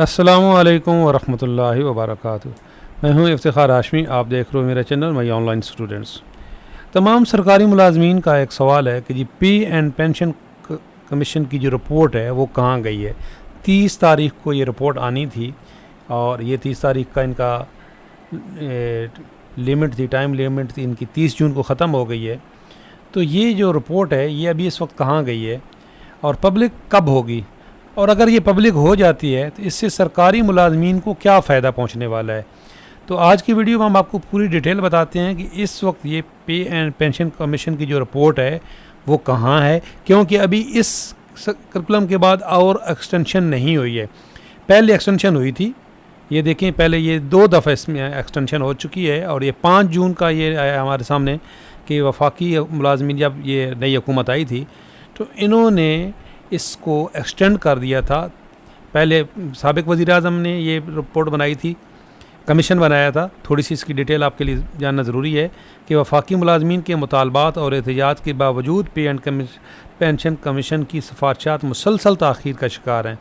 अस्सलामुअलैकुम वरहमतुल्लाहि वबरकातुहू। मैं हूं इफ्तिखार हाशमी। आप देख रहे हो मेरा चैनल माई ऑनलाइन स्टूडेंट्स। तमाम सरकारी मुलाजमीन का एक सवाल है कि जी पे एंड पेंशन कमीशन की जो रिपोर्ट है वो कहाँ गई है। 30 तारीख को ये रिपोर्ट आनी थी और ये 30 तारीख का इनका लिमिट थी, टाइम लिमिट थी इनकी। 30 जून को ख़त्म हो गई है। तो ये जो रिपोर्ट है ये अभी इस वक्त कहाँ गई है और पब्लिक कब होगी, और अगर ये पब्लिक हो जाती है तो इससे सरकारी मुलाजमीन को क्या फ़ायदा पहुंचने वाला है। तो आज की वीडियो में हम आपको पूरी डिटेल बताते हैं कि इस वक्त ये पे एंड पेंशन कमीशन की जो रिपोर्ट है वो कहाँ है, क्योंकि अभी इस करिकुलम के बाद और एक्सटेंशन नहीं हुई है। पहले एक्सटेंशन हुई थी, ये देखें, पहले ये 2 दफ़ा इसमें एक्सटेंशन हो चुकी है और ये 5 जून का ये आया हमारे सामने कि वफाकी मुलाजमीन जब ये नई हुकूमत आई थी तो इन्होंने इसको एक्सटेंड कर दिया था। पहले साबिक वज़ीर आज़म ने ये रिपोर्ट बनाई थी, कमीशन बनाया था। थोड़ी सी इसकी डिटेल आपके लिए जानना ज़रूरी है कि वफाकी मुलाजमीन के मुतालबात और एहतजाज के बावजूद पे एंड पेंशन कमीशन की सिफारिशात मुसलसल ताख़ीर का शिकार हैं।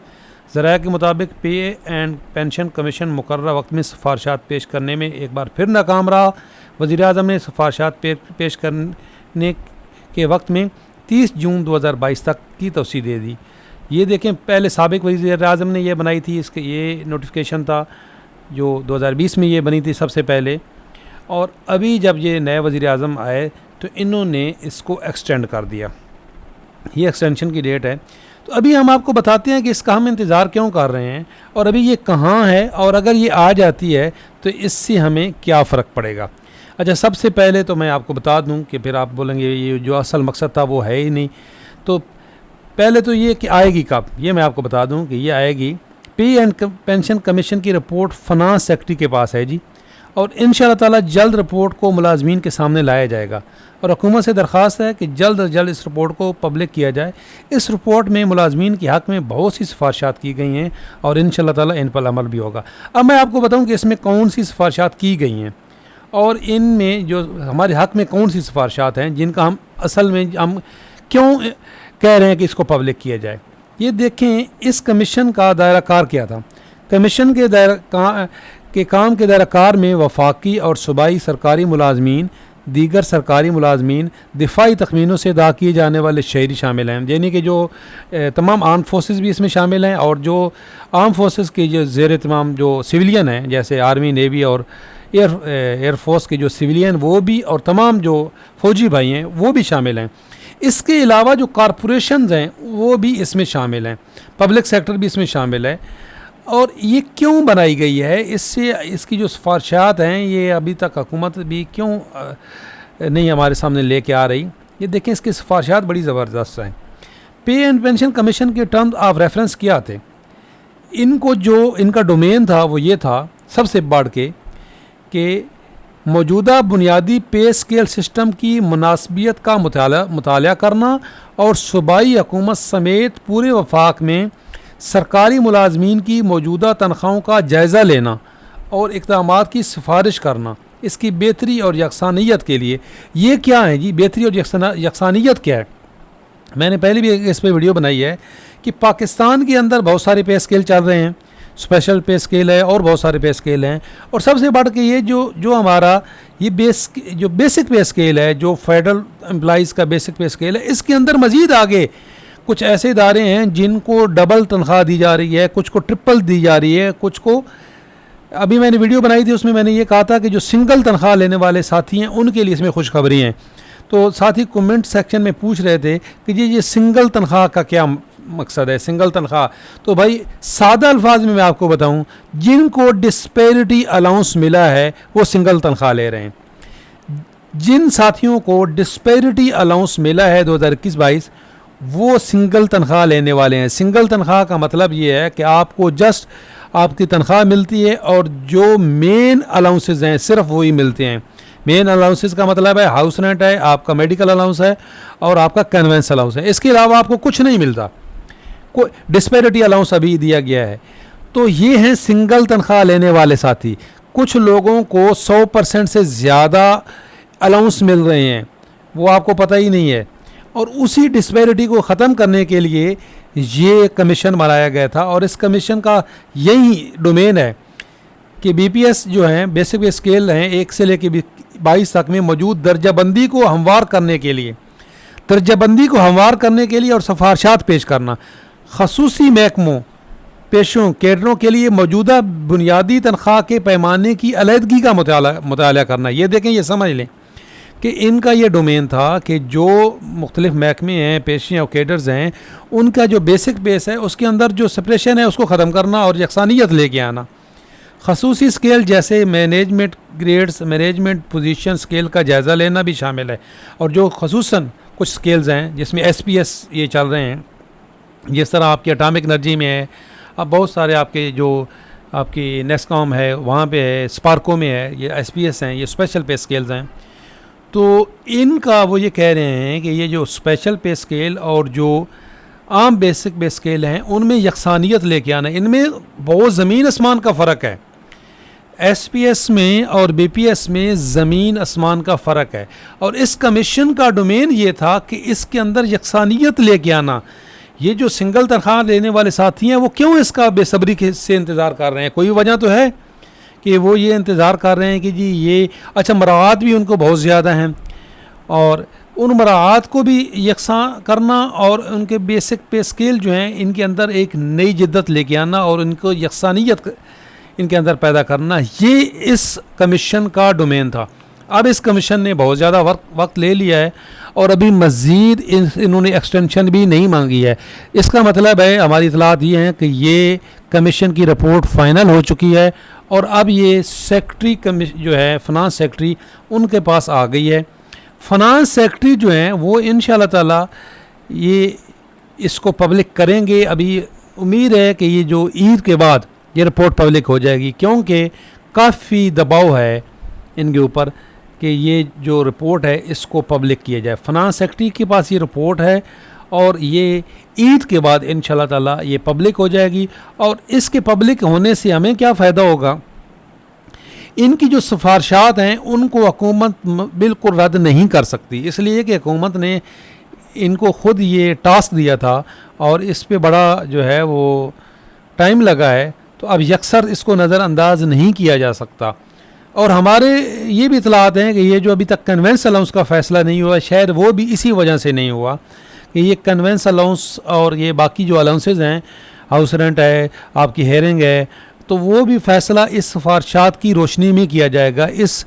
ज़राया के मुताबिक पे एंड पेंशन कमीशन मुकर्रर वक्त में सिफारिशात पेश करने में एक बार फिर नाकाम रहा। वज़ीर आज़म ने सिफारिशात पेश करने के वक्त में 30 जून 2022 तक की तौसीह दे दी। ये देखें, पहले साबिक वज़ीर आज़म ने ये बनाई थी, इसके ये नोटिफिकेशन था जो 2020 में ये बनी थी सबसे पहले, और अभी जब ये नए वज़ीर आज़म आए तो इन्होंने इसको एक्सटेंड कर दिया। ये एक्सटेंशन की डेट है। तो अभी हम आपको बताते हैं कि इसका हम इंतज़ार क्यों कर रहे हैं और अभी ये कहाँ है, और अगर ये आ जाती है तो इससे हमें क्या फ़र्क पड़ेगा। अच्छा, सबसे पहले तो मैं आपको बता दूं कि फिर आप बोलेंगे ये जो असल मकसद था वो है ही नहीं। तो पहले तो ये कि आएगी कब, ये मैं आपको बता दूं कि ये आएगी। पे एंड पेंशन कमीशन की रिपोर्ट फाइनेंस सेक्रेटरी के पास है जी, और इंशाअल्लाह ताला जल्द रिपोर्ट को मुलाजमीन के सामने लाया जाएगा और हुकूमत से दरख्वास्त है कि जल्द अज जल्द इस रिपोर्ट को पब्लिक किया जाए। इस रिपोर्ट में मुलाजमीन के हक़ में बहुत सी सिफारिशात की गई हैं और इंशाअल्लाह ताला इन पर अमल भी होगा। अब मैं आपको बताऊँ कि इसमें कौन सी सिफारिशात की गई हैं और इनमें जो हमारे हक़ में कौन सी सिफारिशात हैं जिनका हम असल में हम क्यों कह रहे हैं कि इसको पब्लिक किया जाए। ये देखें, इस कमीशन का दायरा कार क्या था। कमीशन के काम के दायरा कार में वफाकी और सूबाई सरकारी मुलाजमीन, दीगर सरकारी मुलाजमीन, दिफाई तखमीनों से अदा किए जाने वाले शहरी शामिल हैं, यानी कि जो तमाम आर्म फोर्सेस भी इसमें शामिल हैं, और जो आर्म फोर्सेस के जो ज़ेर तमाम जो सिविलियन हैं जैसे आर्मी, नेवी और एयरफोर्स के जो सिविलियन वो भी, और तमाम जो फ़ौजी भाई हैं वो भी शामिल हैं। इसके अलावा जो कॉरपोरेशंस हैं वो भी इसमें शामिल हैं, पब्लिक सेक्टर भी इसमें शामिल है। और ये क्यों बनाई गई है, इससे इसकी जो सिफारिशात हैं ये अभी तक हुकूमत भी क्यों नहीं हमारे सामने लेके आ रही। ये देखें, इसकी सिफारिशात बड़ी ज़बरदस्त हैं। पे एंड पेंशन कमीशन के टर्म्स ऑफ रेफरेंस क्या थे, इनको जो इनका डोमेन था वो ये था सबसे बढ़ के कि मौजूदा बुनियादी पे स्केल सिस्टम की मुनासिबियत का मुताला करना और सूबाई हुकूमत समेत पूरे वफाक में सरकारी मुलाजमीन की मौजूदा तनख्वाहों का जायज़ा लेना और इक़दामात की सिफारिश करना, इसकी बेहतरी और यकसानियत के लिए। ये क्या है जी, बेहतरी और यकसानियत क्या है। मैंने पहले भी इस पर वीडियो बनाई है कि पाकिस्तान के अंदर बहुत सारे पे स्केल चल रहे हैं, स्पेशल पे स्केल है और बहुत सारे पे स्केल हैं, और सबसे बढ़ के ये जो हमारा ये बेसिक पे स्केल है, जो फेडरल एम्प्लॉइज़ का बेसिक पे स्केल है, इसके अंदर मज़ीद आगे कुछ ऐसे इदारे हैं जिनको डबल तनख्वाह दी जा रही है, कुछ को ट्रिपल दी जा रही है, कुछ को, अभी मैंने वीडियो बनाई थी उसमें मैंने ये कहा था कि जो सिंगल तनख्वाह लेने वाले साथी हैं उनके लिए इसमें खुशखबरी हैं। तो साथी कमेंट सेक्शन में पूछ रहे थे कि ये सिंगल तनख्वाह का क्या मकसद है, सिंगल तनख्वाह। तो भाई सादा अल्फाज में मैं आपको बताऊं, जिनको डिस्पैरिटी अलाउंस मिला है वो सिंगल तनख्वाह ले रहे हैं। जिन साथियों को डिस्पैरिटी अलाउंस मिला है 2021-22 वो सिंगल तनख्वाह लेने वाले हैं। सिंगल तनख्वाह का मतलब ये है कि आपको जस्ट आपकी तनख्वाह मिलती है और जो मेन अलाउंसेस हैं सिर्फ वही मिलते हैं। मेन अलाउंसेस का मतलब है हाउस रेंट है, आपका मेडिकल अलाउंस है और आपका कन्वेंस अलाउंस है। इसके अलावा आपको कुछ नहीं मिलता। कोई डिस्पैरिटी अलाउंस अभी दिया गया है। तो ये हैं सिंगल तनख्वाह लेने वाले साथी। कुछ लोगों को 100% से ज़्यादा अलाउंस मिल रहे हैं, वो आपको पता ही नहीं है। और उसी डिस्पैरिटी को ख़त्म करने के लिए ये कमीशन बनाया गया था। और इस कमीशन का यही डोमेन है कि बीपीएस जो हैं, बेसिक पे स्केल हैं, 1 से लेकर 22 तक में मौजूद दर्जाबंदी को हमवार करने के लिए, और सिफारिशात पेश करना, खसूसी महकमों पेशों कैडरों के लिए मौजूदा बुनियादी तनख्वाह के पैमाने की अलहदगी का मुताला करना। ये देखें, ये समझ लें कि इनका ये डोमेन था कि जो मुख्तलिफ महकमे हैं, पेशियाँ और कैडर्स हैं, उनका जो बेसिक बेस है उसके अंदर जो सेपरेशन है उसको ख़त्म करना और यकसानियत लेके आना। खसूसी स्केल जैसे management grades, management position scale का जायज़ा लेना भी शामिल है। और जो खसूसन कुछ स्केल्स हैं जिसमें एसपीएस ये चल रहे हैं, जिस तरह आपकी एटॉमिक एनर्जी में है, अब बहुत सारे आपके जो आपकी नेस्कॉम है वहाँ पे है, स्पार्को में है, ये एसपीएस हैं, ये स्पेशल पे स्केल्स हैं। तो इनका वो ये कह रहे हैं कि ये जो स्पेशल पे स्केल और जो आम बेसिक पे स्केल हैं उनमें यकसानियत लेके आना। इनमें बहुत ज़मीन आसमान का फ़र्क है। एसपीएस में और बीपीएस में ज़मीन आसमान का फ़र्क है। और इस कमीशन का डोमेन ये था कि इसके अंदर यकसानियत लेके आना। ये जो सिंगल तनख्वाह लेने वाले साथी हैं वो क्यों इसका बेसब्री से इंतज़ार कर रहे हैं? कोई वजह तो है कि वो ये इंतज़ार कर रहे हैं कि जी ये अच्छा, मराआत भी उनको बहुत ज़्यादा हैं और उन मराआत को भी यकसा करना और उनके बेसिक पे स्केल जो हैं इनके अंदर एक नई जिद्दत लेके आना और इनको यकसानियत इनके अंदर पैदा करना, ये इस कमीशन का डोमेन था। अब इस कमीशन ने बहुत ज़्यादा वक्त ले लिया है और अभी मज़ीद इन्होंने एक्सटेंशन भी नहीं मांगी है। इसका मतलब है, हमारी इतलात ये हैं कि ये कमीशन की रिपोर्ट फ़ाइनल हो चुकी है और अब ये सेक्रेटरी जो है फ़िनांस सेक्रेटरी उनके पास आ गई है। फ़िनांस सेक्रेटरी जो हैं वो इंशाअल्लाह ताला ये इसको पब्लिक करेंगे। अभी उम्मीद है कि ये जो ईद के बाद ये रिपोर्ट पब्लिक हो जाएगी, क्योंकि काफ़ी दबाव है इनके ऊपर कि ये जो रिपोर्ट है इसको पब्लिक किया जाए। फ़िनांस सेक्रेटरी के पास ये रिपोर्ट है और ये ईद के बाद इंशाअल्लाह ताला ये पब्लिक हो जाएगी। और इसके पब्लिक होने से हमें क्या फ़ायदा होगा? इनकी जो सिफारिशात हैं उनको हुकूमत बिल्कुल रद्द नहीं कर सकती, इसलिए कि हुकूमत ने इनको ख़ुद ये टास्क दिया था और इस पे बड़ा जो है वो टाइम लगा है। तो अब यकसर इसको नज़रअंदाज नहीं किया जा सकता। और हमारे ये भी इतलात हैं कि ये जो अभी तक कन्वेंस अलाउंस का फ़ैसला नहीं हुआ, शायद वो भी इसी वजह से नहीं हुआ कि ये कन्वेंस अलाउंस और ये बाकी जो अलाउंसेज हैं, हाउस रेंट है, आपकी हेयरिंग है, तो वो भी फ़ैसला इस सिफारिशात की रोशनी में किया जाएगा। इस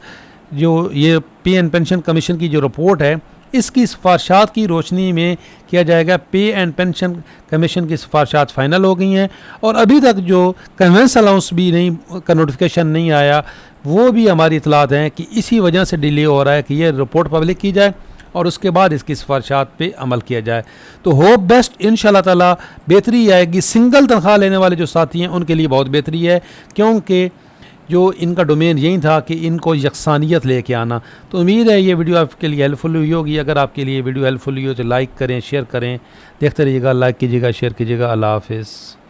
जो ये पे एंड पेंशन कमीशन की जो रिपोर्ट है इसकी सिफारिशात की रोशनी में किया जाएगा। पे एंड पेंशन कमीशन की सिफारिशात फ़ाइनल हो गई हैं और अभी तक जो कन्वेंस अलाउंस भी नहीं का नोटिफिकेशन नहीं आया, वो भी हमारी इतलात हैं कि इसी वजह से डिले हो रहा है कि ये रिपोर्ट पब्लिक की जाए और उसके बाद इसकी सिफारिशात पे अमल किया जाए। तो होप बेस्ट, इंशाअल्लाह ताला बेहतरी आएगी। सिंगल तनख्वाह लेने वाले जो साथी हैं उनके लिए बहुत बेहतरी है, क्योंकि जो इनका डोमेन यही था कि इनको यकसानियत लेके आना। तो उम्मीद है ये वीडियो आपके लिए हेल्पफुल हुई होगी। अगर आपके लिए वीडियो हेल्पफुल हुई हो तो लाइक करें, शेयर करें, देखते रहिएगा, लाइक कीजिएगा, शेयर कीजिएगा। अल्लाह हाफ़िज़।